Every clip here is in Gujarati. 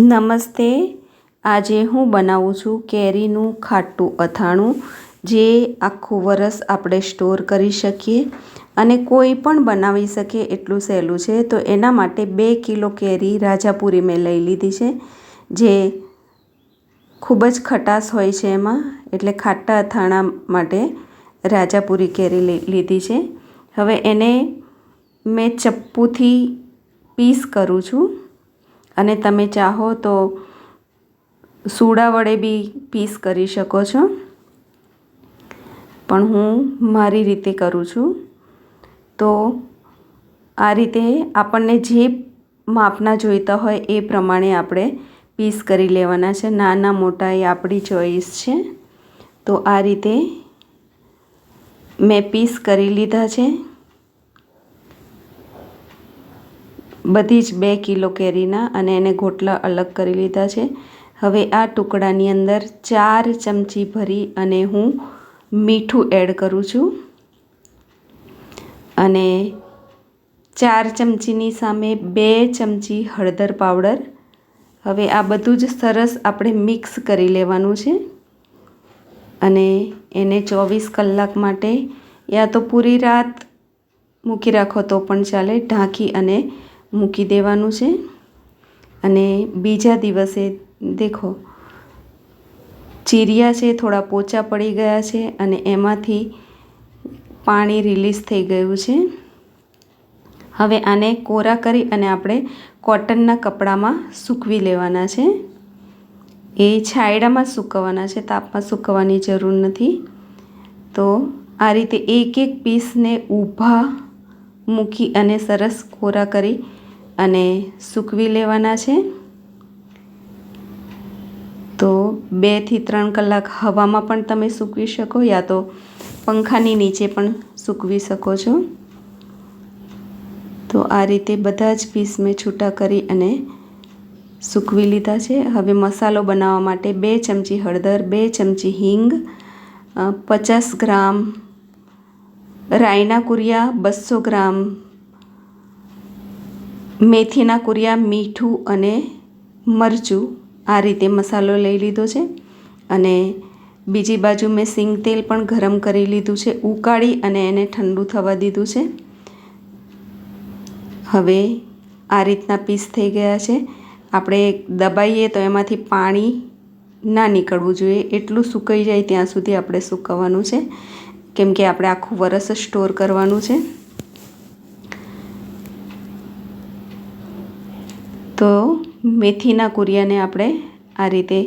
નમસ્તે. આજે હું બનાવું છું કેરીનું ખાટું અથાણું, જે આખું વરસ આપણે સ્ટોર કરી શકીએ અને કોઈ પણ બનાવી શકે એટલું સહેલું છે. તો એના માટે 2 કિલો કેરી રાજાપુરી મેં લઈ લીધી છે, જે ખૂબ જ ખટાશ હોય છે એમાં, એટલે ખાટા અથાણા માટે રાજાપુરી કેરી લીધી છે. હવે એને મેં ચપ્પુથી પીસ કરું છું, અને તમે ચાહો તો સૂડા વડે બી પીસ કરી શકો છો, પણ હું મારી રીતે કરું છું. તો આ રીતે આપણને જે માપના જોઈતા હોય એ પ્રમાણે આપણે પીસ કરી લેવાના છે. નાના મોટા એ આપણી ચોઈસ છે. તો આ રીતે મેં પીસ કરી લીધા છે, બધી જ 2 કિલો કેરીના, અને એને ગોટલા અલગ કરી લીધા છે. હવે આ ટુકડાની અંદર 4 ચમચી ભરી અને હું મીઠું એડ કરું છું, અને 4 ચમચીની સામે 2 ચમચી હળદર પાવડર. હવે આ બધું જ સરસ આપણે મિક્સ કરી લેવાનું છે, અને એને 24 કલાક માટે યા તો પૂરી રાત મૂકી રાખો તો પણ ચાલે, ઢાંકી અને મૂકી દેવાનું છે. અને બીજા દિવસે દેખો ચીરિયા છે, થોડા પોચા પડી ગયા છે, અને એમાંથી પાણી રિલીઝ થઈ ગયું છે. હવે આને કોરા કરી અને આપણે કોટનના કપડામાં સૂકવી લેવાના છે. એ છાંયડામાં સૂકવવાના છે, તાપમાં સૂકવવાની જરૂર નથી. તો આ રીતે એક એક પીસને ઊભા મૂકી અને સરસ કોરા કરી અને સૂકવી લેવાના છે. તો 2 થી 3 કલાક હવામાં પણ તમે સૂકવી શકો, યા તો પંખાની નીચે પણ સૂકવી શકો છો. તો આ રીતે બધા જ પીસ મેં છૂટા કરી અને સૂકવી લીધા છે. હવે મસાલો બનાવવા માટે 2 ચમચી હળદર, 2 ચમચી હિંગ, 50 ગ્રામ રાઈના કુરિયા, 200 ગ્રામ મેથીના કુરિયા, મીઠું અને મરચું. આ રીતે મસાલો લઈ લીધો છે. અને બીજી બાજુ મેં સિંગ તેલ પણ ગરમ કરી લીધું છે, ઉકાળી અને એને ઠંડુ થવા દીધું છે. હવે આ રીતના પીસ થઈ ગયા છે. આપણે દબાઈએ તો એમાંથી પાણી ના નીકળવું જોઈએ, એટલું સુકાઈ જાય ત્યાં સુધી આપણે સૂકવવાનું છે, કેમ કે આપણે આખું વરસ સ્ટોર કરવાનું છે. તો મેથીના કુરિયાને આપણે આ રીતે,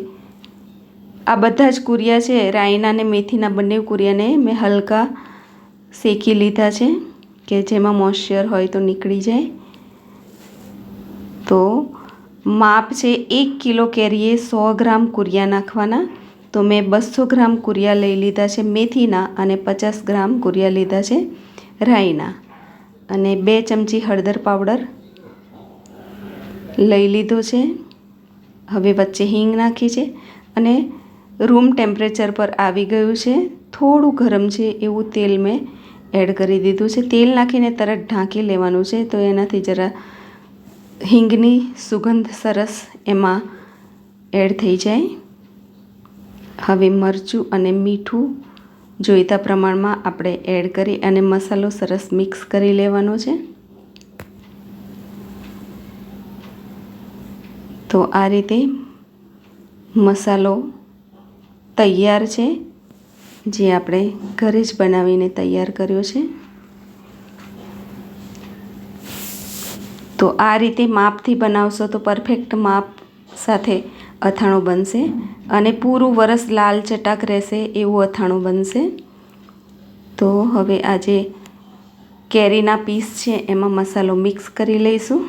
આ બધા જ કુરિયા છે, રાઈના અને મેથીના બંને કુરિયાને મેં હલકા શેકી લીધા છે, કે જેમાં મોઇશ્ચર હોય તો નીકળી જાય. તો માપ છે 1 કિલો કેરીએ 100 ગ્રામ કુરિયા નાખવાના. તો મેં 200 ગ્રામ કુરિયા લઈ લીધા છે મેથીના, અને 50 ગ્રામ કુરિયા લીધા છે રાઈના, અને 2 ચમચી હળદર પાવડર લઈ લીધો છે. હવે વચ્ચે હિંગ નાખી છે, અને રૂમ ટેમ્પરેચર પર આવી ગયું છે, થોડું ગરમ છે એવું તેલ મેં એડ કરી દીધું છે. તેલ નાખીને તરત ઢાંકી લેવાનું છે, તો એનાથી જરા હિંગની સુગંધ સરસ એમાં એડ થઈ જાય. હવે મરચું અને મીઠું જોઈતા પ્રમાણમાં આપણે એડ કરી અને મસાલો સરસ મિક્સ કરી લેવાનો છે. તો આ રીતે મસાલો તૈયાર છે, જે આપણે ઘરે જ બનાવીને તૈયાર કર્યો છે. તો આ રીતે માપથી બનાવશો તો પરફેક્ટ માપ સાથે અથાણું બનશે, અને પૂરું વરસ લાલ ચટાક રહેશે એવું અથાણું બનશે. તો હવે આ જે કેરીના પીસ છે એમાં મસાલો મિક્સ કરી લઈશું.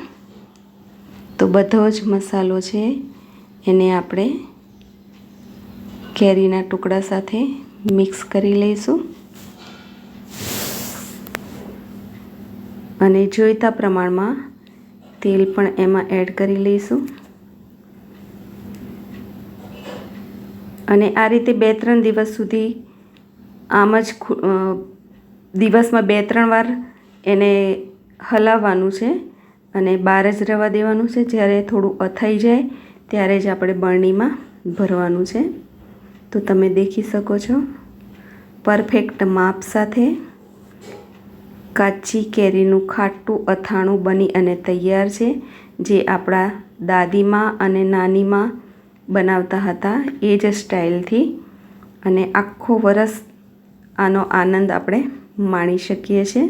તો બધો જ મસાલો છે એને આપણે કેરીના ટુકડા સાથે મિક્સ કરી લઈશું, અને જોઈતા પ્રમાણમાં તેલ પણ એમાં એડ કરી લઈશું. અને આ રીતે 2-3 દિવસ સુધી આમ જ દિવસમાં 2-3 વાર એને હલાવવાનું છે, અને બહાર જ રહેવા દેવાનું છે. જ્યારે થોડું અથાઈ જાય ત્યારે જ આપણે બરણીમાં ભરવાનું છે. તો તમે દેખી શકો છો પરફેક્ટ માપ સાથે કાચી કેરીનું ખાટું અથાણું બની અને તૈયાર છે, જે આપણા દાદીમાં અને નાનીમાં બનાવતા હતા એ જ સ્ટાઇલથી. અને આખો વરસ આનો આનંદ આપણે માણી શકીએ છીએ.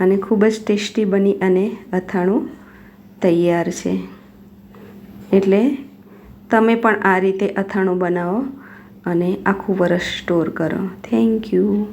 અને ખૂબ જ ટેસ્ટી બની અને અથાણું તૈયાર છે. એટલે તમે પણ આ રીતે અથાણું બનાવો અને આખું વરસ સ્ટોર કરો. Thank you.